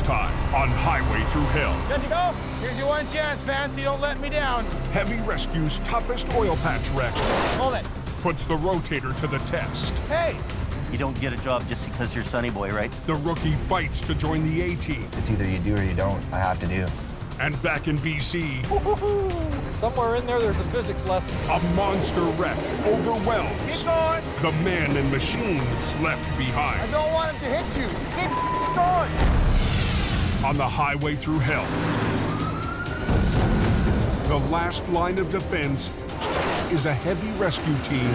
time on Highway Through Hell. Good to go? Here's your one chance, Fancy. Don't let me down. Heavy Rescue's toughest oil patch wreck Hold it. puts the Rotator to the test. Hey! You don't get a job just because you're Sonny Boy, right? The rookie fights to join the A-team. It's either you do or you don't. I have to do. And back in BC, Somewhere in there, there's a physics lesson. a monster wreck overwhelms Keep going. the men and machines left I behind. don't want him to hit you. Keep going. On the Highway Through Hell, the last line of defense is a heavy rescue team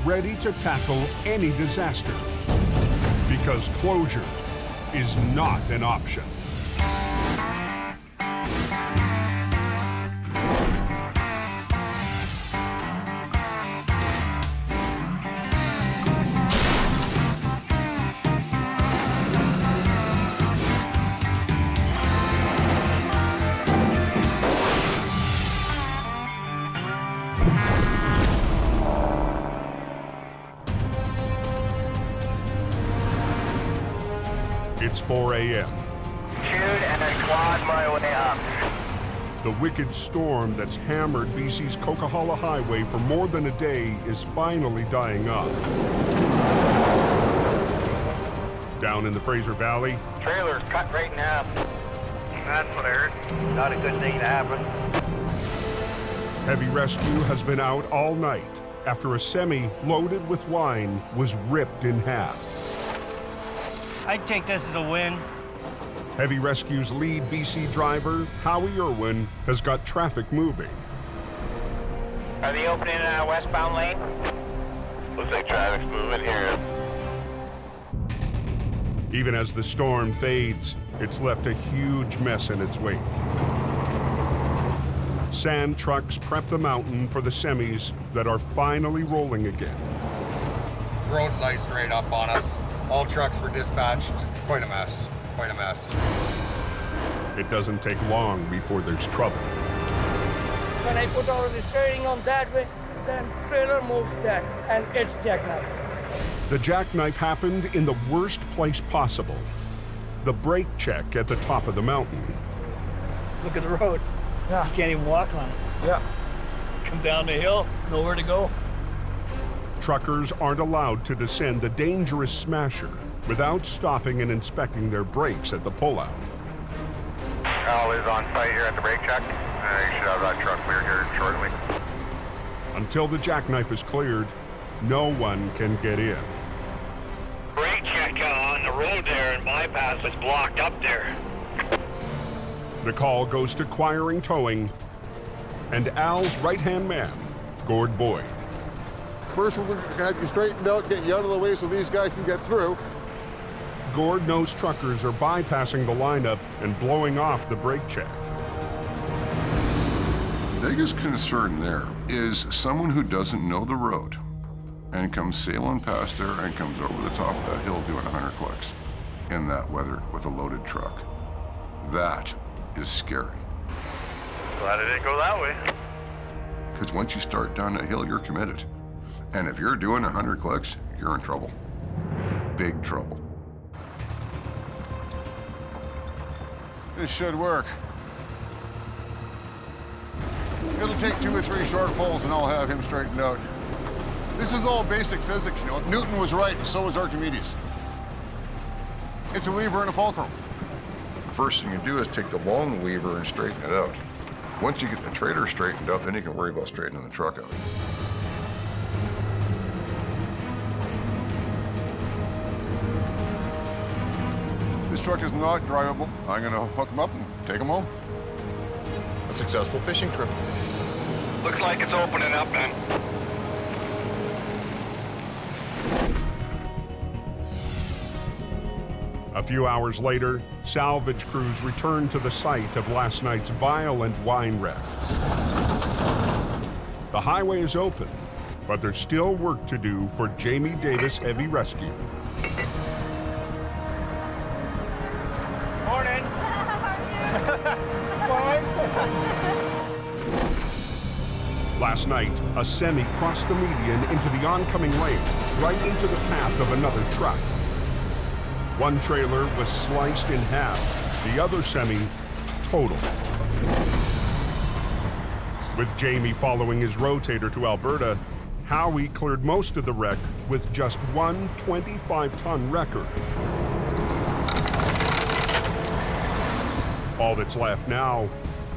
ready to tackle any disaster. Because closure is not an option. It's 4 a.m. Shoot and then quad my way up. The wicked storm that's hammered BC's Coquihalla Highway for more than a day is finally dying off. Down in the Fraser Valley, Trailer's cut right in half. That's what I heard. Not a good thing to happen. Heavy Rescue has been out all night after a semi loaded with wine was ripped in half. I'd take this as a win. Heavy Rescue's lead BC driver, Howie Irwin, has got traffic moving. Are they opening a westbound lane? Looks like traffic's moving here. Even as the storm fades, it's left a huge mess in its wake. Sand trucks prep the mountain for the semis that are finally rolling again. Road's iced right up on us. All trucks were dispatched. Quite a mess. Quite a mess. It doesn't take long before there's trouble. When I put all the steering on that way, then trailer moves that, and it's jackknife. The jackknife happened in the worst place possible. The brake check at the top of the mountain. Look at the road. Yeah. You can't even walk on it. Yeah. Come down the hill, nowhere to go. Truckers aren't allowed to descend the dangerous smasher without stopping and inspecting their brakes at the pullout. Al is on site here at the brake check. You should have that truck cleared here shortly. Until the jackknife is cleared, no one can get in. Brake check on the road there and bypass is blocked up there. The call goes to Quiring Towing and Al's right-hand man, Gord Boyd. First, we're going to have you straightened out, get you out of the way so these guys can get through. Gord knows truckers are bypassing the lineup and blowing off the brake check. The biggest concern there is someone who doesn't know the road and comes sailing past there and comes over the top of that hill doing 100 clicks in that weather with a loaded truck. That is scary. Glad it didn't go that way. Because once you start down that hill, you're committed. And if you're doing 100 clicks, you're in trouble. Big trouble. This should work. It'll take 2 or 3 short pulls and I'll have him straightened out. This is all basic physics, you know. Newton was right and so was Archimedes. It's a lever and a fulcrum. The first thing you do is take the long lever and straighten it out. Once you get the trailer straightened out, then you can worry about straightening the truck out. This truck is not drivable. I'm gonna hook him up and take him home. A successful fishing trip. Looks like it's opening up then. A few hours later, salvage crews returned to the site of last night's violent wine wreck. The highway is open, but there's still work to do for Jamie Davis Heavy Rescue. Morning. Fine. Last night, a semi crossed the median into the oncoming lane, right into the path of another truck. One trailer was sliced in half, The other semi totaled. With Jamie following his Rotator to Alberta, Howie cleared most of the wreck with just one 25-ton wrecker. All that's left now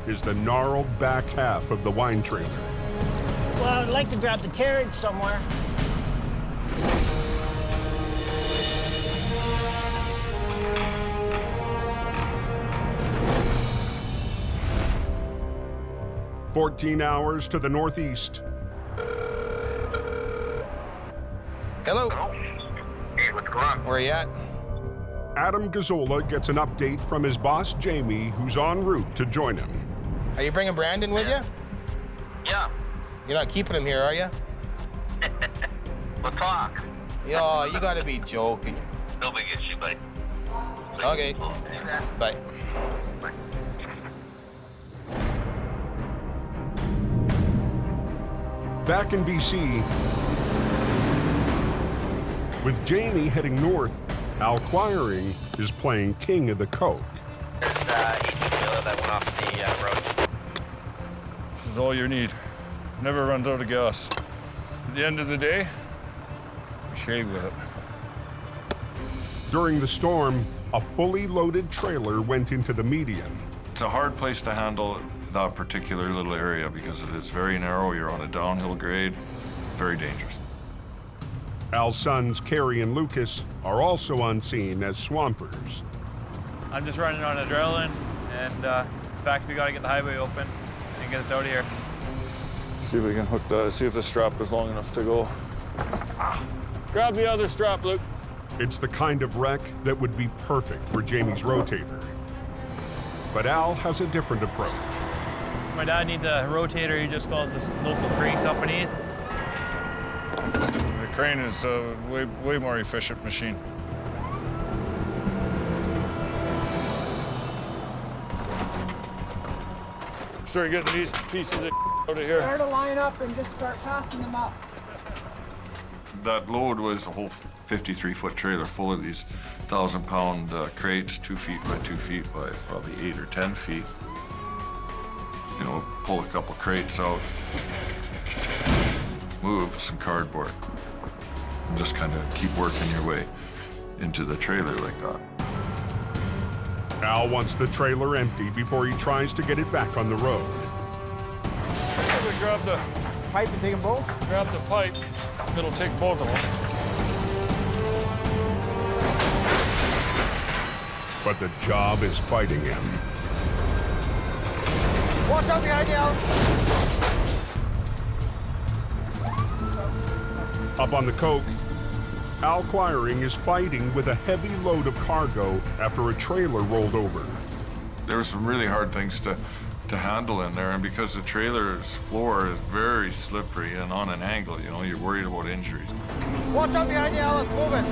is the gnarled back half of the wine trailer. Well, I'd like to grab the carriage somewhere. "14 hours to the northeast. Hello. Hey, what's going on? Where you at? Adam Gazzola gets an update from his boss, Jamie, who's en route to join him. Are you bringing Brandon with you? Yeah. You're not keeping him here, are you? We'll talk. Yo, you gotta be joking. No big issue, buddy. Okay. Bye. Back in BC, with Jamie heading north, Al Quiring is playing king of the coke. There's each killer that went off the road. This is all you need. Never runs out of gas. At the end of the day, we shave with it. During the storm, a fully loaded trailer went into the median. It's a hard place to handle that particular little area because it is very narrow. You're on a downhill grade, very dangerous. Al's sons, Kerry and Lucas, are also on scene as swampers. I'm just running on adrenaline, and in fact, we gotta get the highway open and get us out of here. See if we can hook see if the strap is long enough to go. Grab the other strap, Luke. It's the kind of wreck that would be perfect for Jamie's Rotator. But Al has a different approach. My dad needs a rotator. He just calls this local crane company. The crane is a way more efficient machine. Start getting these pieces of out of here. Start a line up and just start passing them up. That load was a whole 53-foot trailer full of these 1,000-pound crates, 2 feet by 2 feet by probably 8 or 10 feet. You know, pull a couple crates out, move some cardboard, and just kind of keep working your way into the trailer like that. Al wants the trailer empty before he tries to get it back on the road. Grab the Pipe and take them both? grab the pipe. It'll take both of them. But the job is fighting him. Watch out behind you, Al. Up on the coke, Al Quiring is fighting with a heavy load of cargo after a trailer rolled over. There were some really hard things to handle in there, and because the trailer's floor is very slippery and on an angle, you know, you're worried about injuries. Watch out behind you, Al. It's moving.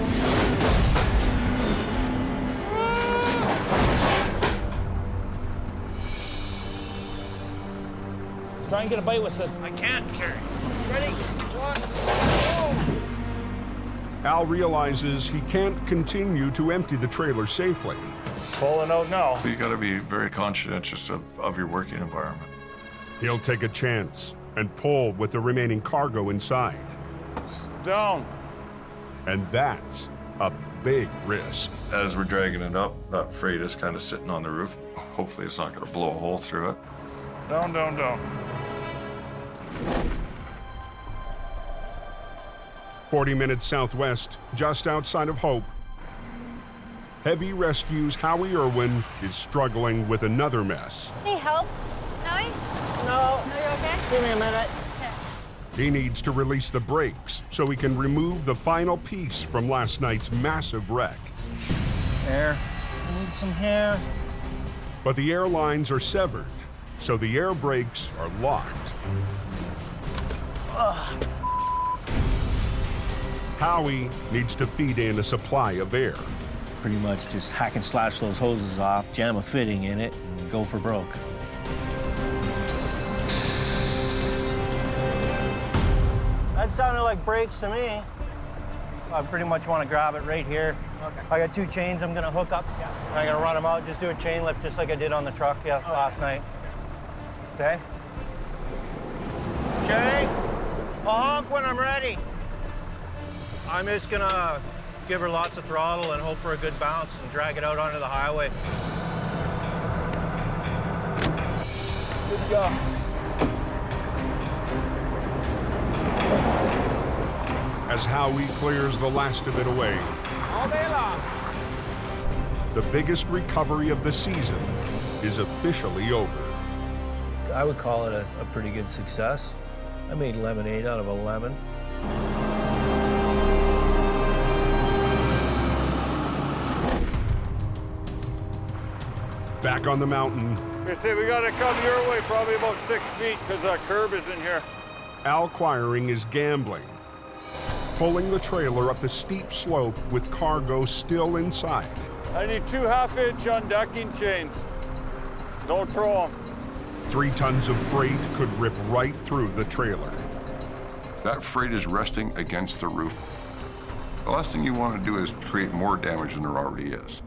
Try and get a bite with it. I can't carry. Ready? 1, go! Al realizes he can't continue to empty the trailer safely. It's falling out now. You gotta be very conscientious of your working environment. He'll take a chance and pull with the remaining cargo inside. It's down. And that's a big risk. As we're dragging it up, that freight is kind of sitting on the roof. Hopefully it's not gonna blow a hole through it. Down, down, down. 40 minutes southwest, just outside of Hope, Heavy Rescue's Howie Irwin is struggling with another mess. Need help? Howie? No. No, you're okay? Give me a minute. He needs to release the brakes so he can remove the final piece from last night's massive wreck. Air. I need some hair. But the air lines are severed, so the air brakes are locked. Ugh. Howie needs to feed in a supply of air. Pretty much just hack and slash those hoses off, jam a fitting in it, and go for broke. That sounded like brakes to me. I pretty much want to grab it right here. Okay. I got 2 chains I'm gonna hook up. Yeah. I'm gonna run them out, just do a chain lift just like I did on the truck last night. Okay? Jay, I'll honk when I'm ready. I'm just gonna give her lots of throttle and hope for a good bounce and drag it out onto the highway. Good job. As Howie clears the last of it away, All day long. the biggest recovery of the season is officially over. I would call it a pretty good success. I made lemonade out of a lemon. Back on the mountain, They say we gotta come your way, probably about 6 feet, because that curb is in here. Al Quiring is gambling, pulling the trailer up the steep slope with cargo still inside. I need 2 half-inch undecking chains. Don't throw them. 3 tons of freight could rip right through the trailer. That freight is resting against the roof. The last thing you want to do is create more damage than there already is.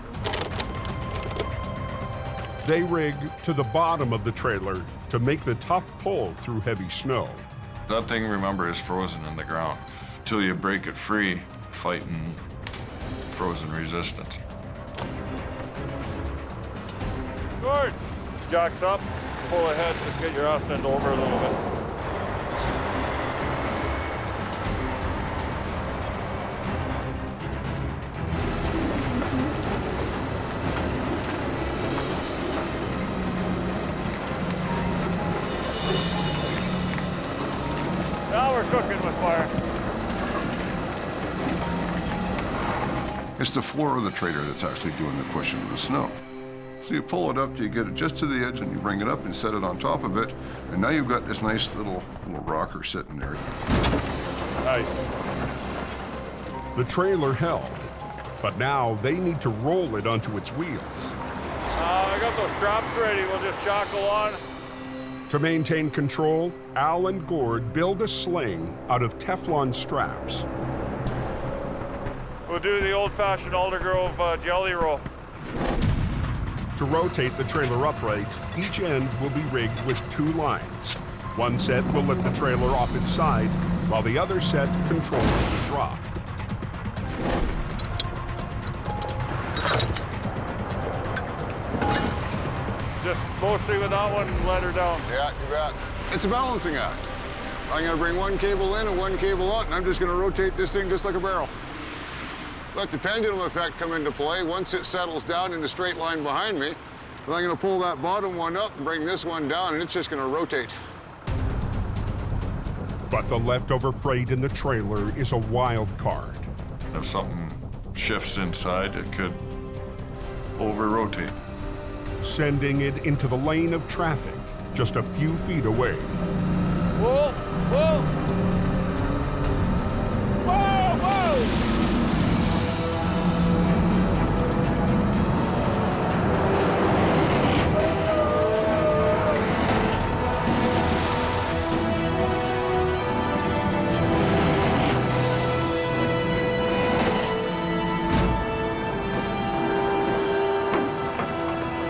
They rig to the bottom of the trailer to make the tough pull through heavy snow. That thing, remember, is frozen in the ground. Till you break it free, fighting frozen resistance. Good. Jacks up, pull ahead, just get your ass end over a little bit. Now we're cooking with fire. It's the floor of the trailer that's actually doing the pushing of the snow. So you pull it up, you get it just to the edge, and you bring it up and set it on top of it, and now you've got this nice little rocker sitting there. Nice. The trailer held, but now they need to roll it onto its wheels. I got those straps ready. We'll just shackle on. To maintain control, Al and Gord build a sling out of Teflon straps. We'll do the old-fashioned Aldergrove jelly roll. To rotate the trailer upright, each end will be rigged with 2 lines. One set will lift the trailer off its side, while the other set controls the drop. Just mostly with that one, let her down. Yeah, you bet. It's a balancing act. I'm gonna bring one cable in and one cable out, and I'm just gonna rotate this thing just like a barrel. Let the pendulum effect come into play. Once it settles down in the straight line behind me, then I'm gonna pull that bottom one up and bring this one down, and it's just gonna rotate. But the leftover freight in the trailer is a wild card. If something shifts inside, it could over-rotate. Sending it into the lane of traffic just a few feet away. Whoa, whoa! Whoa, whoa!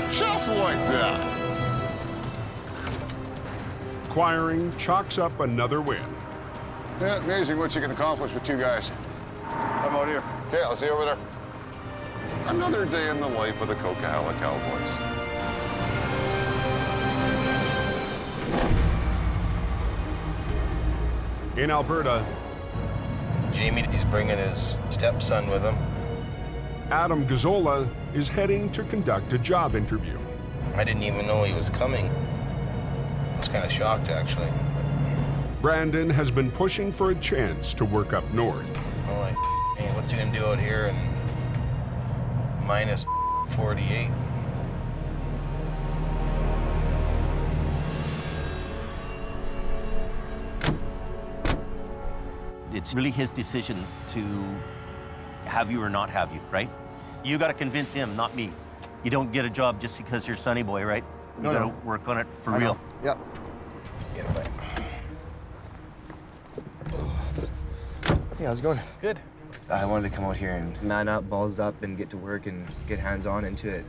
Just like that. Quiring chalks up another win. Yeah, amazing what you can accomplish with 2 guys. I'm out here. Okay, I'll see you over there. Another day in the life of the Coquihalla Cowboys. In Alberta, Jamie is bringing his stepson with him. Adam Gazzola is heading to conduct a job interview. I didn't even know he was coming. I was kind of shocked, actually. Brandon has been pushing for a chance to work up north. I'm like, hey, what's he gonna do out here in minus 48? It's really his decision to have you or not have you, right? You got to convince him, not me. You don't get a job just because you're Sonny Boy, right? You got to work on it for real. Yep. Yeah, but Hey, how's it going? good. I wanted to come out here and man up, balls up, and get to work and get hands-on into it.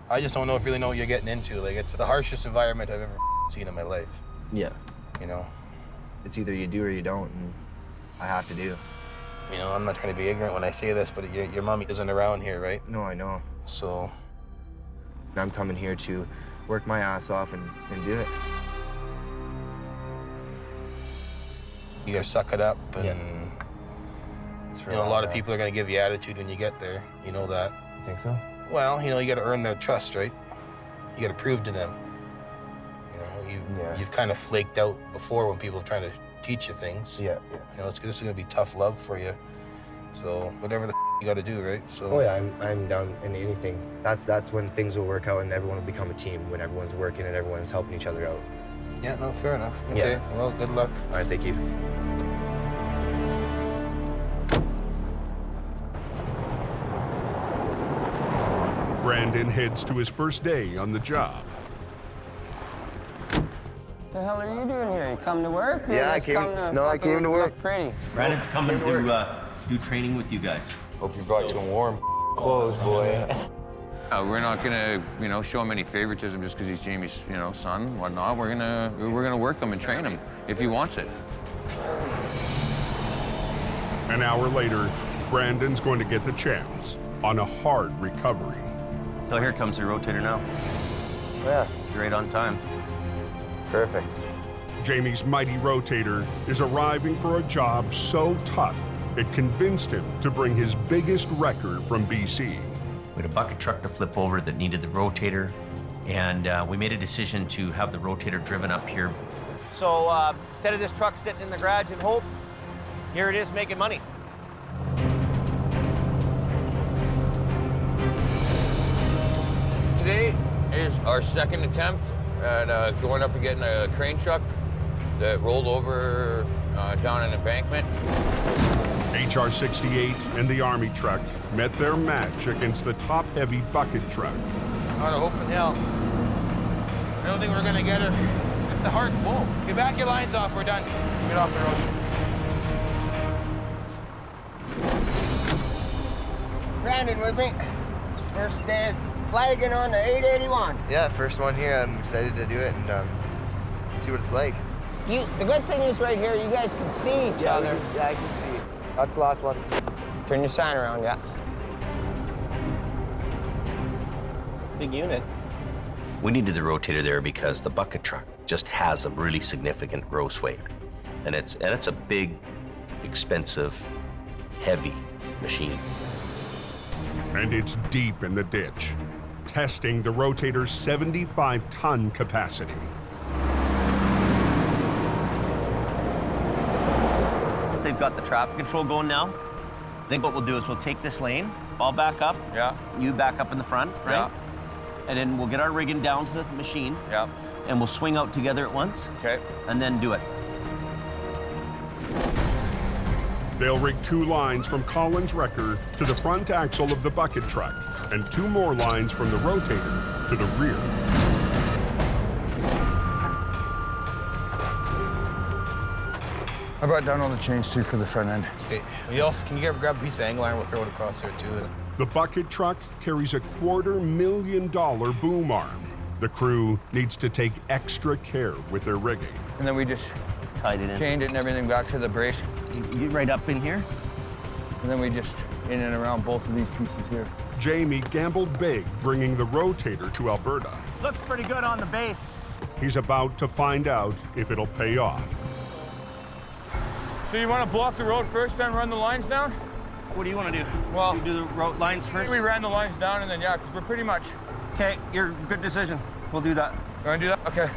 I just don't know if you really know what you're getting into. Like, it's the harshest environment I've ever seen in my life. Yeah. You know? It's either you do or you don't, and I have to do. You know, I'm not trying to be ignorant when I say this, but your mommy isn't around here, right? No, I know. So... I'm coming here to work my ass off and do it. You gotta suck it up, and... Yeah. You know, a lot of people are gonna give you attitude when you get there. You know that. You think so? Well, you know, you gotta earn their trust, right? You gotta prove to them. You know, you've kind of flaked out before when people are trying to teach you things. Yeah. You know, this is gonna be tough love for you. So whatever the you gotta do, right? So. Oh yeah, I'm down in anything. That's when things will work out and everyone will become a team, when everyone's working and everyone's helping each other out. Yeah, no, fair enough. Okay, Yeah. well, good luck. All right, thank you. Brandon heads to his first day on the job. The hell are you doing here? You come to work? Or Yeah, I came to work. Look pretty. Brandon's coming to do training with you guys. Hope you brought you some warm clothes, boy. We're not gonna, show him any favoritism just because he's Jamie's, son, whatnot. We're gonna work him and train him if he wants it. An hour later, Brandon's going to get the chance on a hard recovery. So here comes the rotator now. Yeah. You're right on time. Perfect. Jamie's mighty rotator is arriving for a job so tough, it convinced him to bring his biggest record from BC. We had a bucket truck to flip over that needed the rotator, and we made a decision to have the rotator driven up here. So instead of this truck sitting in the garage in Hope, here it is making money. Today is our second attempt at going up and getting a crane truck that rolled over down an embankment. HR 68 and the Army truck met their match against the top-heavy bucket truck. Out of Hope and Hell. I don't think we're gonna get her. It's a hard pull. Get back your lines off, we're done. Get off the road. Brandon with me. First day flagging on the 881. Yeah, first one here. I'm excited to do it and see what it's like. The good thing is right here, you guys can see each other. Yeah, I can see. That's the last one. Turn your sign around, yeah. Big unit. We needed the rotator there because the bucket truck just has a really significant gross weight. And it's a big, expensive, heavy machine. And it's deep in the ditch, testing the rotator's 75-ton capacity. They've got the traffic control going now. I think what we'll do is we'll take this lane, I'll back up. Yeah. You back up in the front, right? Yeah. And then we'll get our rigging down to the machine. Yeah. And we'll swing out together at once. Okay. And then do it. They'll rig 2 lines from Collins' wrecker to the front axle of the bucket truck, and 2 more lines from the rotator to the rear. I brought down all the chains too for the front end. Okay, can you grab a piece of angle iron? We'll throw it across there too. The bucket truck carries a $250,000 boom arm. The crew needs to take extra care with their rigging. And then we just tied it in, chained it and everything back to the brace. You get right up in here. And then we just in and around both of these pieces here. Jamie gambled big bringing the rotator to Alberta. Looks pretty good on the base. He's about to find out if it'll pay off. So you want to block the road first, then run the lines down? What do you want to do? Well, you do the road lines first? We ran the lines down and then, yeah, because we're pretty much... Okay, good decision. We'll do that. You want to do that? Okay.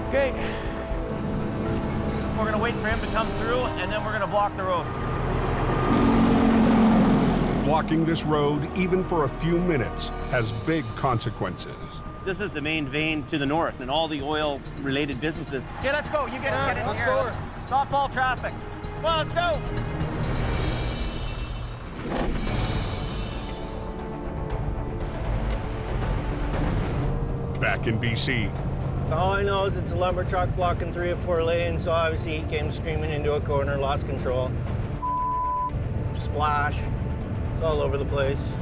Okay. We're going to wait for him to come through, and then we're going to block the road. Blocking this road, even for a few minutes, has big consequences. This is the main vein to the north and all the oil-related businesses. Okay, let's go. You get in let's here. go. Stop all traffic. Come on, let's go. Back in BC, All I know is it's a lumber truck blocking 3 or 4 lanes, so obviously he came screaming into a corner, lost control. Splash. It's all over the place.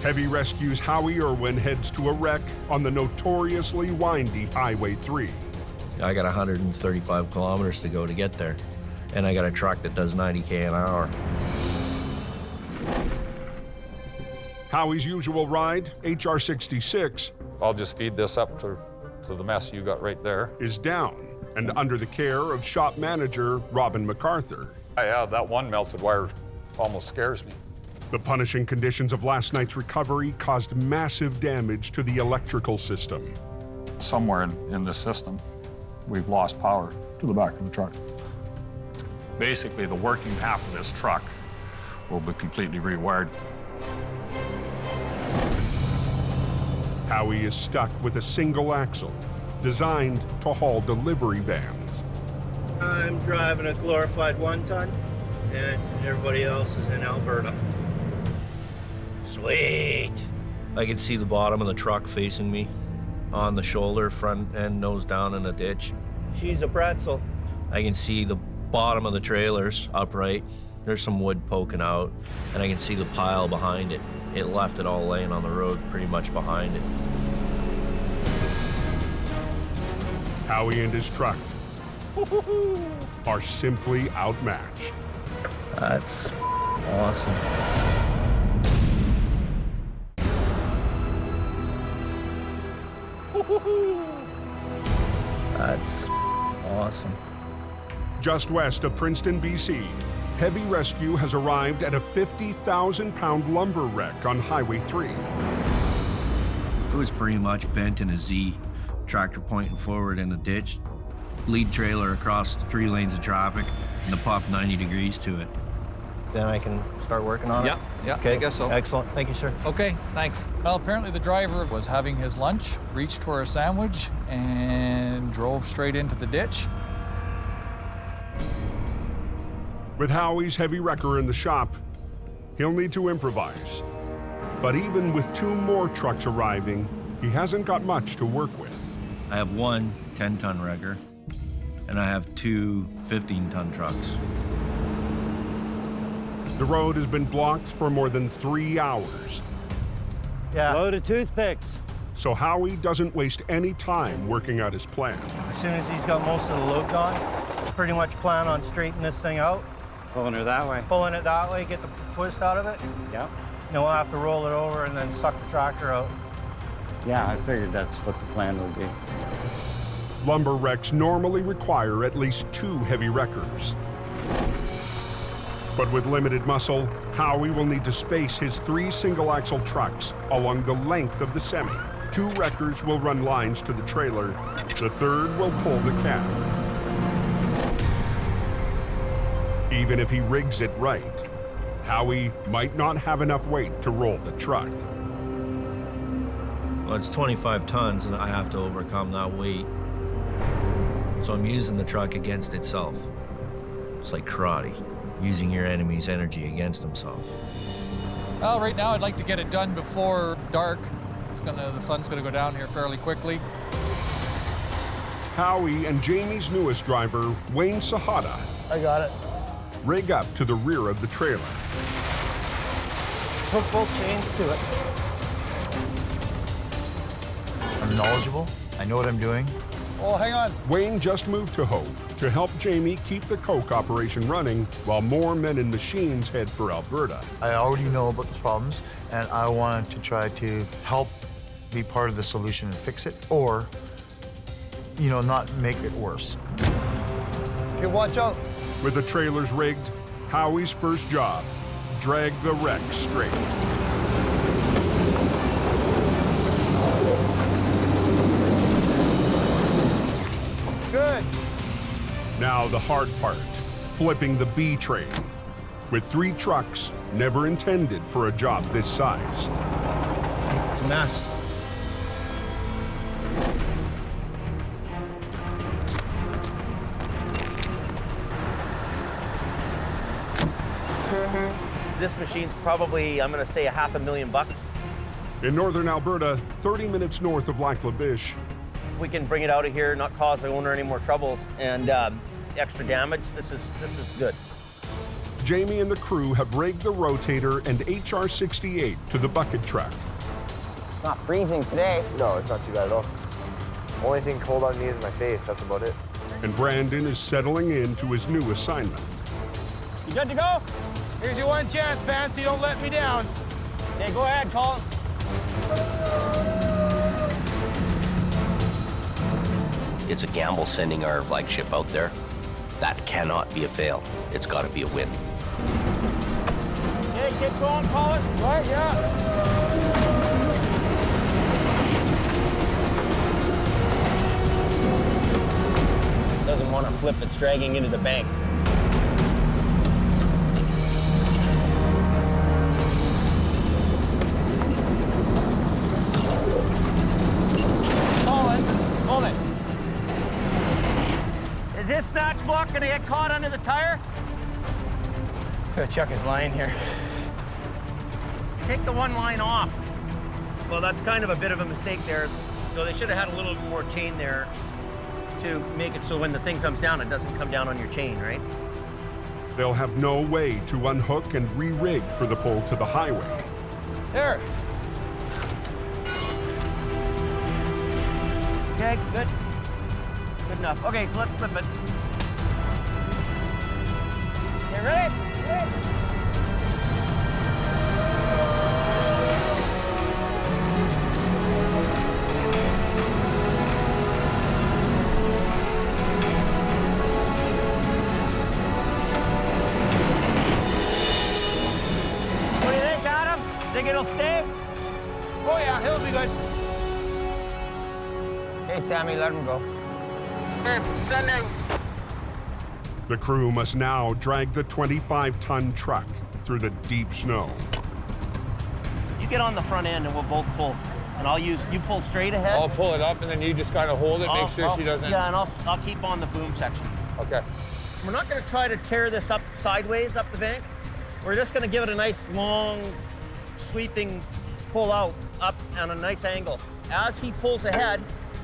Heavy Rescue's Howie Irwin heads to a wreck on the notoriously windy Highway 3. I got 135 kilometers to go to get there, and I got a truck that does 90K an hour. Howie's usual ride, HR-66, I'll just feed this up to the mess you got right there. is down and under the care of shop manager Robin MacArthur. Yeah, that one melted wire almost scares me. The punishing conditions of last night's recovery caused massive damage to the electrical system. Somewhere in the system, we've lost power to the back of the truck. Basically, the working half of this truck will be completely rewired. Howie is stuck with a single axle designed to haul delivery vans. I'm driving a glorified 1-ton, and everybody else is in Alberta. Sweet. I can see the bottom of the truck facing me on the shoulder, front end, nose down in the ditch. She's a pretzel. I can see the bottom of the trailers upright. There's some wood poking out, and I can see the pile behind it. It left it all laying on the road pretty much behind it. Howie and his truck are simply outmatched. That's awesome. That's awesome. Just west of Princeton, BC, Heavy Rescue has arrived at a 50,000-pound lumber wreck on Highway 3. It was pretty much bent in a Z, tractor pointing forward in the ditch, lead trailer across 3 lanes of traffic, and the pup 90 degrees to it. Then I can start working on it? Yeah, Okay. I guess so. Excellent. Thank you, sir. Okay, thanks. Well, apparently the driver was having his lunch, reached for a sandwich, and drove straight into the ditch. With Howie's heavy wrecker in the shop, he'll need to improvise. But even with 2 more trucks arriving, he hasn't got much to work with. I have 1 10-ton wrecker, and I have 2 15-ton trucks. The road has been blocked for more than 3 hours. Yeah. Load of toothpicks. So Howie doesn't waste any time working out his plan. As soon as he's got most of the load gone, pretty much plan on straightening this thing out. Pulling her that way. Pulling it that way, get the twist out of it. Yep. Then we'll have to roll it over and then suck the tractor out. Yeah, I figured that's what the plan would be. Lumber wrecks normally require at least 2 heavy wreckers. But with limited muscle, Howie will need to space his 3 single-axle trucks along the length of the semi. 2 wreckers will run lines to the trailer. The 3rd will pull the cab. Even if he rigs it right, Howie might not have enough weight to roll the truck. Well, it's 25 tons, and I have to overcome that weight. So I'm using the truck against itself. It's like karate, using your enemy's energy against himself. Well, right now I'd like to get it done before dark. The sun's gonna go down here fairly quickly. Howie and Jamie's newest driver, Wayne Sahada, I got it. rig up to the rear of the trailer. Hook both chains to it. I'm knowledgeable. I know what I'm doing. Oh, hang on. Wayne just moved to Hope to help Jamie keep the coke operation running while more men and machines head for Alberta. I already know about the problems, and I wanted to try to help be part of the solution and fix it, or, you know, not make it worse. Okay, watch out. With the trailers rigged, Howie's first job, drag the wreck straight. Good. Now the hard part, flipping the B train. With 3 trucks, never intended for a job this size. It's a mess. This machine's probably, I'm gonna say, $500,000. In northern Alberta, 30 minutes north of Lac La Biche, we can bring it out of here, not cause the owner any more troubles and extra damage, this is good. Jamie and the crew have rigged the Rotator and HR-68 to the bucket truck. Not freezing today. No, it's not too bad at all. Only thing cold on me is my face. That's about it. And Brandon is settling into his new assignment. You good to go? Here's your one chance, Fancy. Don't let me down. Okay, go ahead, Colin. It's a gamble sending our flagship out there. That cannot be a fail. It's got to be a win. Okay, get going, Colin. Right, yeah. Doesn't want to flip, it's dragging into the bank. Hold it. Is this snatch block gonna get caught under the tire? So Chuck is lying here. Take the one line off. Well, that's kind of a bit of a mistake there. So they should have had a little more chain there to make it so when the thing comes down, it doesn't come down on your chain, right? They'll have no way to unhook and re-rig for the pull to the highway. There. Okay, good. Good enough. Okay, so let's flip it. Okay, ready? What do you think, Adam? Think it'll stay? Oh yeah, he'll be good. Hey, Sammy, let him go. Sending. The crew must now drag the 25-ton truck through the deep snow. You get on the front end and we'll both pull. And you pull straight ahead. I'll pull it up and then you just kind of hold it, make sure she doesn't. Yeah, and I'll keep on the boom section. Okay. We're not gonna try to tear this up sideways up the bank. We're just gonna give it a nice long, sweeping pull out up on a nice angle. As he pulls ahead,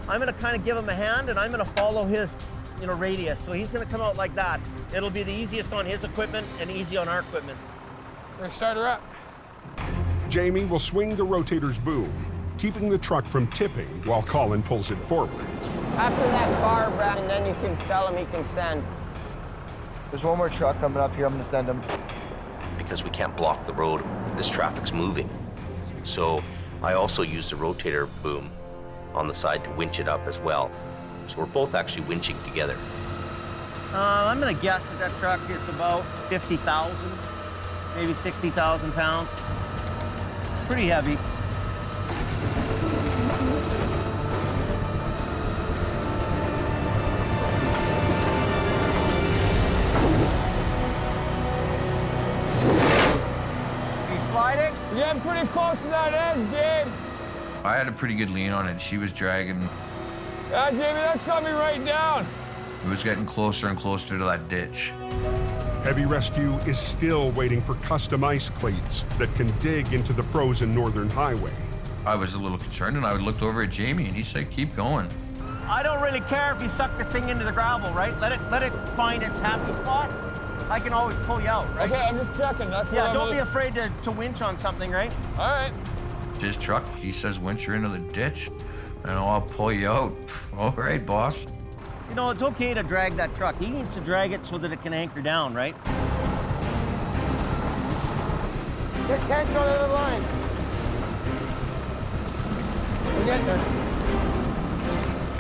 I'm gonna kind of give him a hand and I'm gonna follow his radius. So he's gonna come out like that. It'll be the easiest on his equipment and easy on our equipment. We're gonna start her up. Jamie will swing the Rotator's boom, keeping the truck from tipping while Colin pulls it forward. After that bar, Brad, and then you can tell him he can send. There's one more truck coming up here. I'm gonna send him. Because we can't block the road, this traffic's moving. So I also use the Rotator boom on the side to winch it up as well. So we're both actually winching together. I'm gonna guess that truck is about 50,000, maybe 60,000 pounds. Pretty heavy. Are you sliding? Yeah, I'm pretty close to that edge, dude. I had a pretty good lean on it. She was dragging. Yeah, Jamie, that's got me right down. It was getting closer and closer to that ditch. Heavy Rescue is still waiting for custom ice cleats that can dig into the frozen northern highway. I was a little concerned, and I looked over at Jamie, and he said, "Keep going." I don't really care if you suck this thing into the gravel, right? Let it find its happy spot. I can always pull you out, right? Okay, I'm just checking. That's yeah, what don't be afraid to winch on something, right? All right. His truck, he says, winch her into the ditch, and I'll pull you out. All right, boss. You know, it's okay to drag that truck. He needs to drag it so that it can anchor down, right? Get tense on the other line. We're getting there.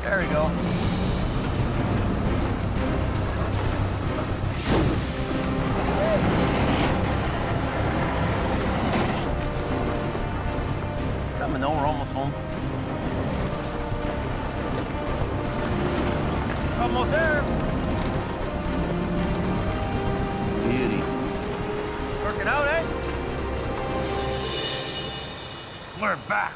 There we go. Coming though, we're almost home. Almost there. Beauty. Working out, eh? We're back.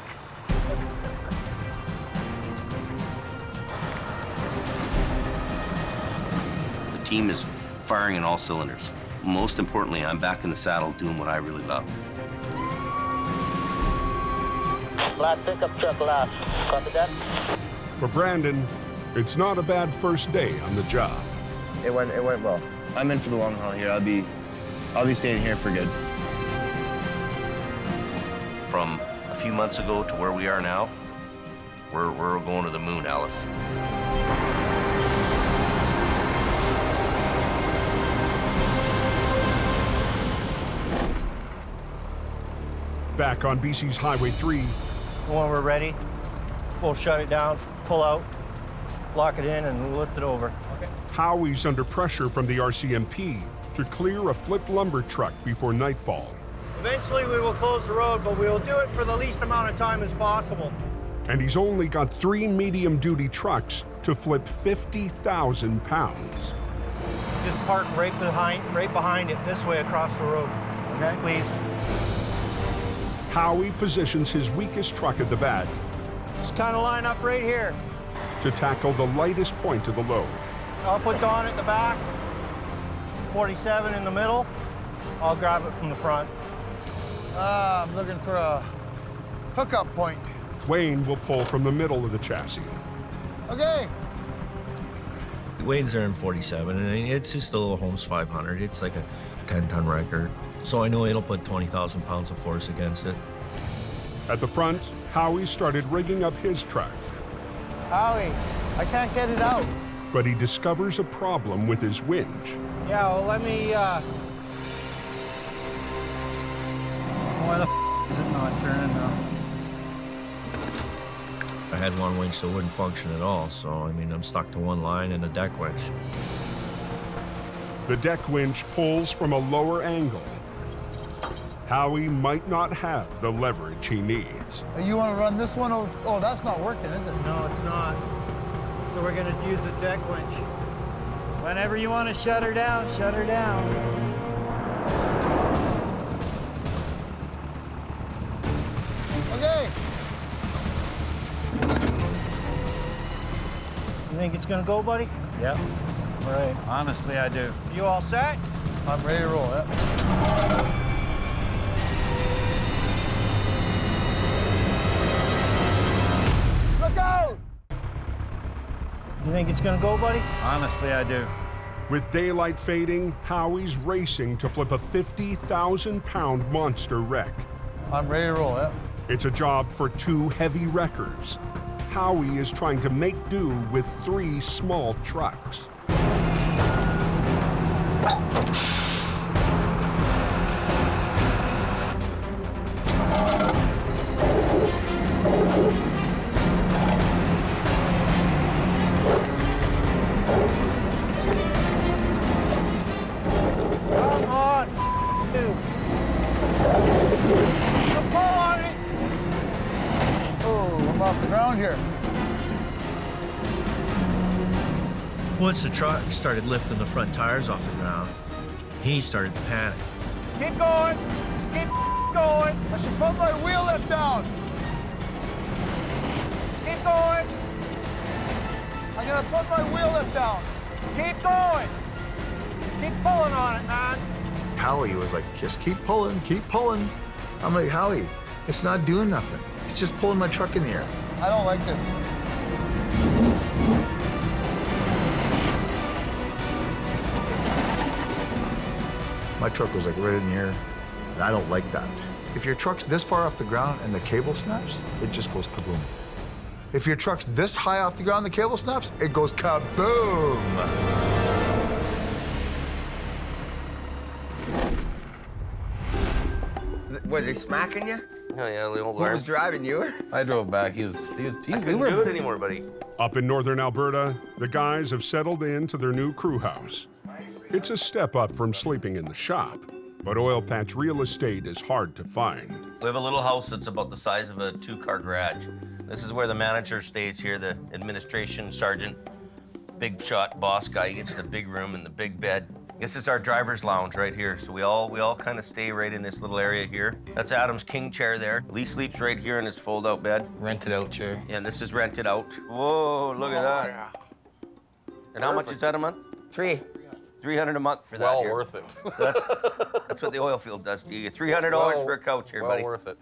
The team is firing on all cylinders. Most importantly, I'm back in the saddle doing what I really love. Last pickup truck last. Copy that? For Brandon, it's not a bad first day on the job. It went well. I'm in for the long haul here. I'll be staying here for good. From a few months ago to where we are now, we're going to the moon, Alice. Back on BC's Highway 3, When we're ready, we'll shut it down, pull out, lock it in, and we'll lift it over. Okay. Howie's under pressure from the RCMP to clear a flipped lumber truck before nightfall. Eventually, we will close the road, but we will do it for the least amount of time as possible. And he's only got 3 medium-duty trucks to flip 50,000 pounds. Just park right behind it, this way across the road. Okay, please. Howie positions his weakest truck at the back Just kind of line up right here. to tackle the lightest point of the load. I'll put Don at the back, 47 in the middle. I'll grab it from the front. I'm looking for a hookup point. Wayne will pull from the middle of the chassis. Okay. Wayne's there in 47, and it's just a little Holmes 500. It's like a 10-ton record. So I know it'll put 20,000 pounds of force against it. At the front, Howie started rigging up his truck. Howie, I can't get it out. But he discovers a problem with his winch. Yeah, well, let me, Why the is it not turning now? I had one winch that wouldn't function at all, so I mean, I'm stuck to one line and a deck winch. The deck winch pulls from a lower angle. Howie might not have the leverage he needs. You want to run this one? Oh, that's not working, is it? No, it's not. So we're gonna use the deck winch. Whenever you want to shut her down, shut her down. Okay. You think it's gonna go, buddy? Yep. All right. Honestly, I do. You all set? I'm ready to roll. Yep. Look out! You think it's gonna go, buddy? Honestly, I do. With daylight fading, Howie's racing to flip a 50,000-pound monster wreck. I'm ready to roll. Yep. It's a job for 2 heavy wreckers. Howie is trying to make do with 3 small trucks. Come on. Pull on it. Oh, I'm off the ground here. Once the truck started lifting the front tires off the ground, he started to panic. Keep going. Just keep going. I should put my wheel lift down. Just keep going. I'm gonna put my wheel lift down. Keep going. Keep pulling on it, man. Howie was like, just keep pulling, keep pulling. I'm like, Howie, it's not doing nothing. It's just pulling my truck in the air. I don't like this. My truck was like right in the air, and I don't like that. If your truck's this far off the ground and the cable snaps, it just goes kaboom. If your truck's this high off the ground and the cable snaps, it goes kaboom. What, they smacking you? Oh yeah, the old Who was driving, you? I drove back. He I couldn't do it anymore, buddy. Up in northern Alberta, the guys have settled into their new crew house. It's a step up from sleeping in the shop, but oil patch real estate is hard to find. We have a little house that's about the size of a 2-car garage. This is where the manager stays here, the administration sergeant. Big shot boss guy. He gets the big room and the big bed. This is our driver's lounge right here. So we all kind of stay right in this little area here. That's Adam's king chair there. Lee sleeps right here in his fold-out bed. Rented out chair. Yeah, and this is rented out. Whoa, look at that. Yeah. And how much is that a month? 3. $300 a month for that. Well here. worth it. So that's what the oil field does to you. You get $300 for a couch here, buddy. Well worth it.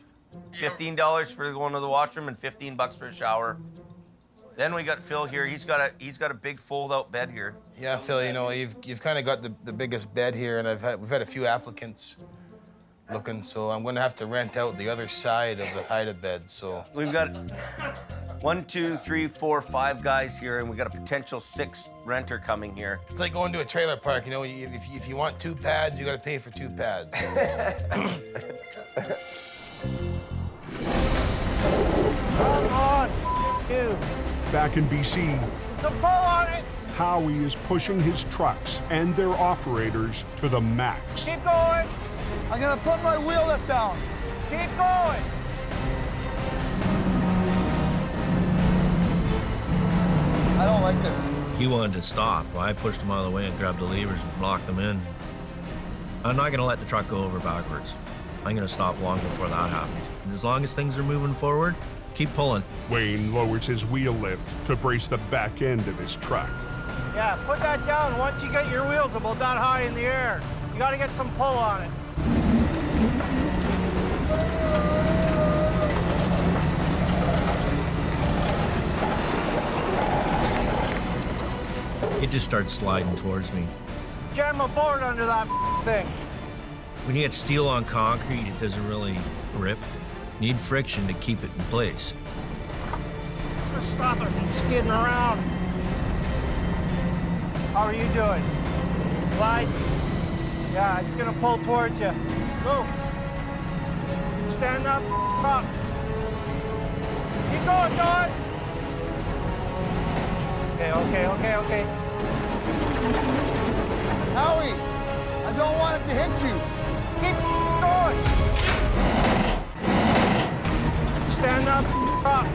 $15 for going to the washroom and $15 for a shower. Then we got Phil here. He's got a big fold-out bed here. Yeah, Phil, you know, you've kind of got the biggest bed here, and we've had a few applicants looking, so I'm gonna have to rent out the other side of the hide bed, so. We've got 1, 2, 3, 4, 5 guys here, and we got a potential 6th renter coming here. It's like going to a trailer park, you know, if you want 2 pads, you gotta pay for 2 pads. Come on, you. Back in BC, The pull on it. Howie is pushing his trucks and their operators to the max. Keep going. I'm gonna put my wheel lift down. Keep going. I don't like this. He wanted to stop. Well, I pushed him out of the way and grabbed the levers and blocked him in. I'm not gonna let the truck go over backwards. I'm gonna stop long before that happens. And as long as things are moving forward, keep pulling. Wayne lowers his wheel lift to brace the back end of his truck. Yeah, put that down once you get your wheels about that high in the air. You gotta get some pull on it. It just starts sliding towards me. Jam a board under that thing. When you get steel on concrete, it doesn't really grip. You need friction to keep it in place. Just stop it from skidding around. How are you doing? Slide. Yeah, it's gonna pull towards you. Go. Stand up. Up. Keep going, Don. Okay. Howie, I don't want it to hit you. Keep going. Stand up. Up.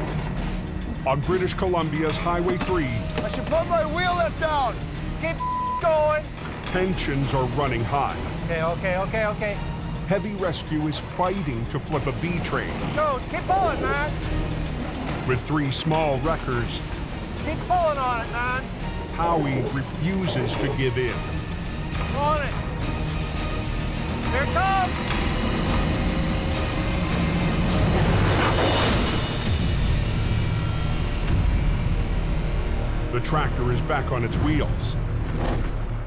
On British Columbia's Highway 3, I should put my wheel lift down. Keep going. tensions are running high. Okay. Heavy Rescue is fighting to flip a B train. Go, keep pulling, man. With 3 small wreckers, Keep pulling on it, man. Howie refuses to give in. On it. Here it comes. The tractor is back on its wheels,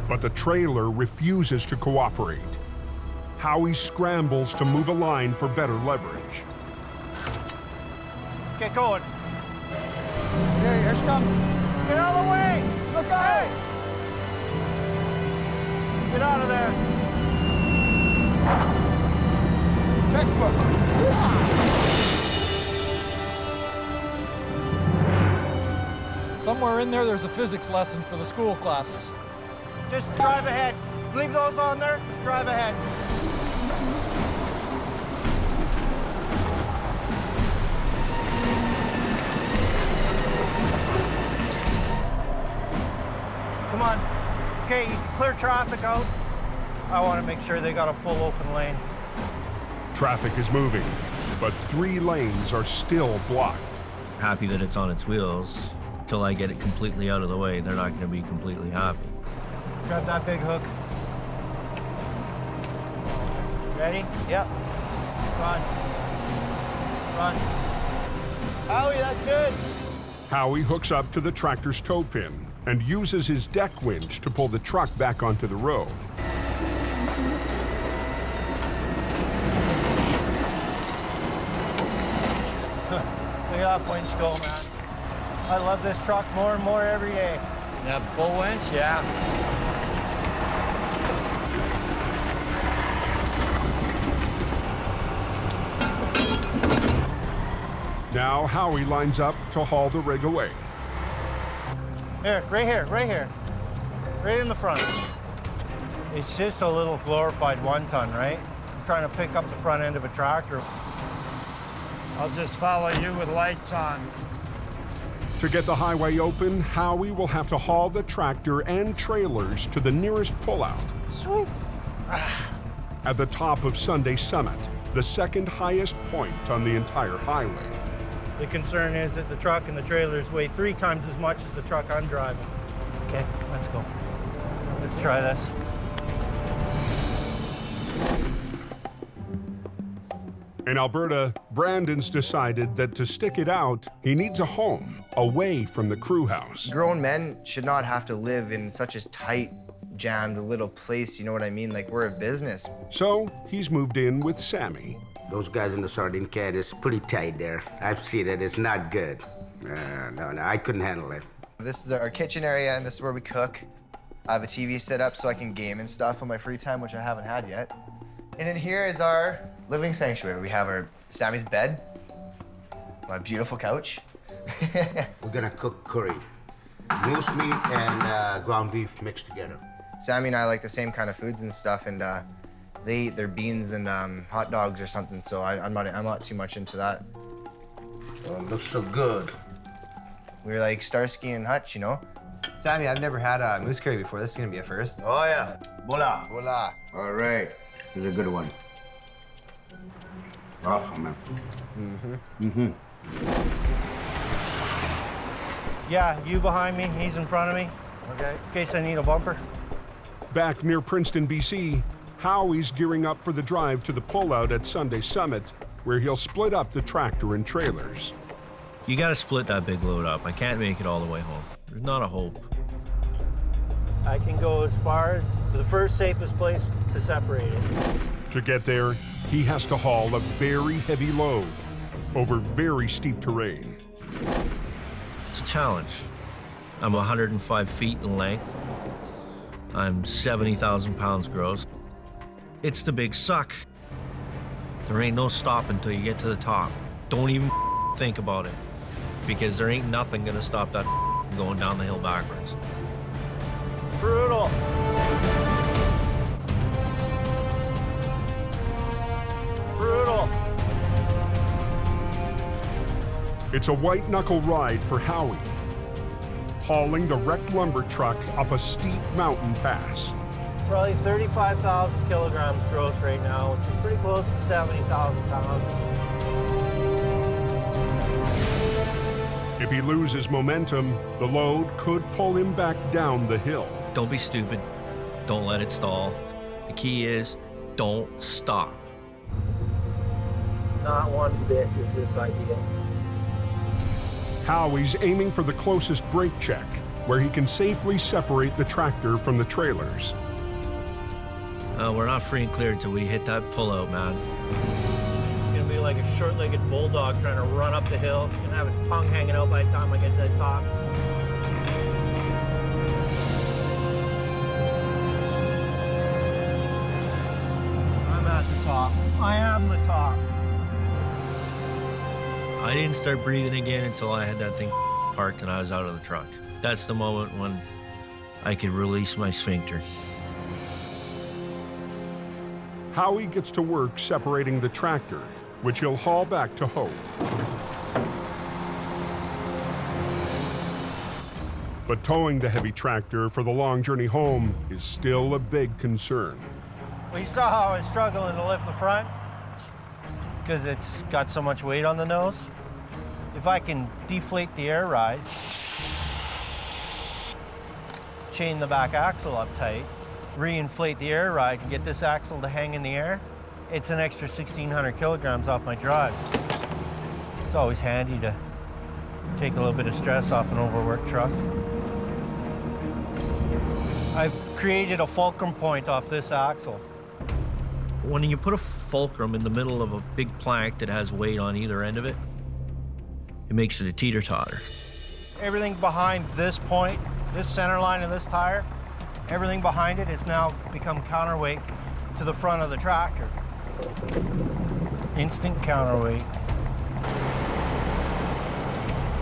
but the trailer refuses to cooperate. Howie scrambles to move a line for better leverage. Get going. Okay, here she comes. Get out of the way. Look out! Get out of there. Textbook. Somewhere in there's a physics lesson for the school classes. Just drive ahead. Leave those on there. Just drive ahead. Come on. Okay, you can clear traffic out. I want to make sure they got a full open lane. Traffic is moving, but 3 lanes are still blocked. Happy that it's on its wheels. Till I get it completely out of the way, they're not going to be completely happy. Grab that big hook. Ready? Yep. Run. Howie, that's good. Howie hooks up to the tractor's tow pin and uses his deck winch to pull the truck back onto the road. Look at that winch go, man. I love this truck more and more every day. That bull winch? Yeah. Now Howie lines up to haul the rig away. Here, right here. Right in the front. It's just a little glorified 1-ton, right? I'm trying to pick up the front end of a tractor. I'll just follow you with lights on. To get the highway open, Howie will have to haul the tractor and trailers to the nearest pullout. Sweet. At the top of Sunday Summit, the second highest point on the entire highway. The concern is that the truck and the trailers weigh 3 times as much as the truck I'm driving. Okay, let's go. Let's try this. In Alberta, Brandon's decided that to stick it out, he needs a home away from the crew house. Grown men should not have to live in such a tight, jammed little place, you know what I mean? Like, we're a business. So he's moved in with Sammy. Those guys in the sardine can is pretty tight there. I've seen it, it's not good. No, I couldn't handle it. This is our kitchen area, and this is where we cook. I have a TV set up so I can game and stuff on my free time, which I haven't had yet. And in here is our living sanctuary. We have our Sammy's bed, my beautiful couch. We're gonna cook curry. Moose meat and ground beef mixed together. Sammy and I like the same kind of foods and stuff, and they eat their beans and hot dogs or something, so I'm not too much into that. Oh, it looks so good. We're like Starsky and Hutch, you know? Sammy, I've never had a moose curry before. This is gonna be a first. Oh, yeah. Voila. Voila. All right. Here's a good one. Awesome, man. Yeah, you behind me, he's in front of me. Okay. In case I need a bumper. Back near Princeton, BC, Howie's gearing up for the drive to the pullout at Sunday Summit, where he'll split up the tractor and trailers. You gotta split that big load up. I can't make it all the way home. There's not a hope. I can go as far as the first safest place to separate it. To get there, he has to haul a very heavy load over very steep terrain. It's a challenge. I'm 105 feet in length. I'm 70,000 pounds gross. It's the big suck. There ain't no stopping until you get to the top. Don't even think about it, because there ain't nothing gonna stop that going down the hill backwards. Brutal. Brutal. It's a white-knuckle ride for Howie, hauling the wrecked lumber truck up a steep mountain pass. Probably 35,000 kilograms gross right now, which is pretty close to 70,000 pounds. If he loses momentum, the load could pull him back down the hill. Don't be stupid. Don't let it stall. The key is, don't stop. Not one bit is this ideal. Howie's aiming for the closest brake check, where he can safely separate the tractor from the trailers. We're not free and clear until we hit that pullout, man. It's gonna be like a short-legged bulldog trying to run up the hill. It's gonna have its tongue hanging out by the time I get to the top. I'm at the top. I am the top. I didn't start breathing again until I had that thing parked and I was out of the truck. That's the moment when I could release my sphincter. Howie gets to work separating the tractor, which he'll haul back to Hope. But towing the heavy tractor for the long journey home is still a big concern. Well, you saw how I was struggling to lift the front because it's got so much weight on the nose. If I can deflate the air ride, chain the back axle up tight, reinflate the air ride and get this axle to hang in the air, it's an extra 1,600 kilograms off my drive. It's always handy to take a little bit of stress off an overworked truck. I've created a fulcrum point off this axle. When you put a fulcrum in the middle of a big plank that has weight on either end of it, it makes it a teeter-totter. Everything behind this point, this center line of this tire, everything behind it has now become counterweight to the front of the tractor. Instant counterweight.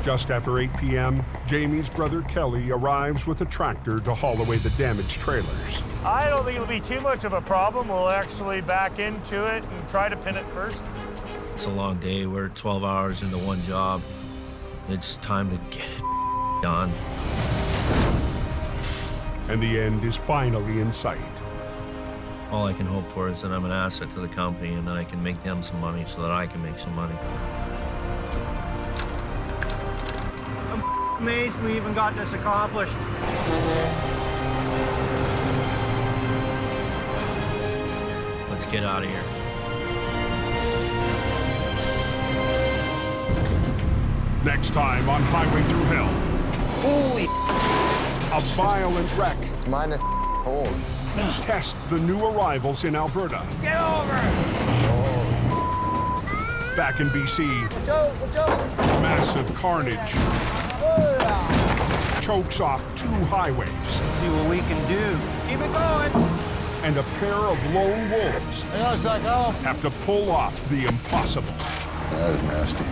Just after 8 p.m., Jamie's brother Kelly arrives with a tractor to haul away the damaged trailers. I don't think it'll be too much of a problem. We'll actually back into it and try to pin it first. It's a long day. We're 12 hours into one job. It's time to get it done. And the end is finally in sight. All I can hope for is that I'm an asset to the company and that I can make them some money so that I can make some money. I'm amazed we even got this accomplished. Let's get out of here. Next time on Highway Through Hell. Holy! A violent wreck. It's minus cold. Test the new arrivals in Alberta. Get over! Back in BC, massive carnage chokes off 2 highways. See what we can do. Keep it going. And a pair of lone wolves Hang on a sec, Al. have to pull off the impossible. That is nasty.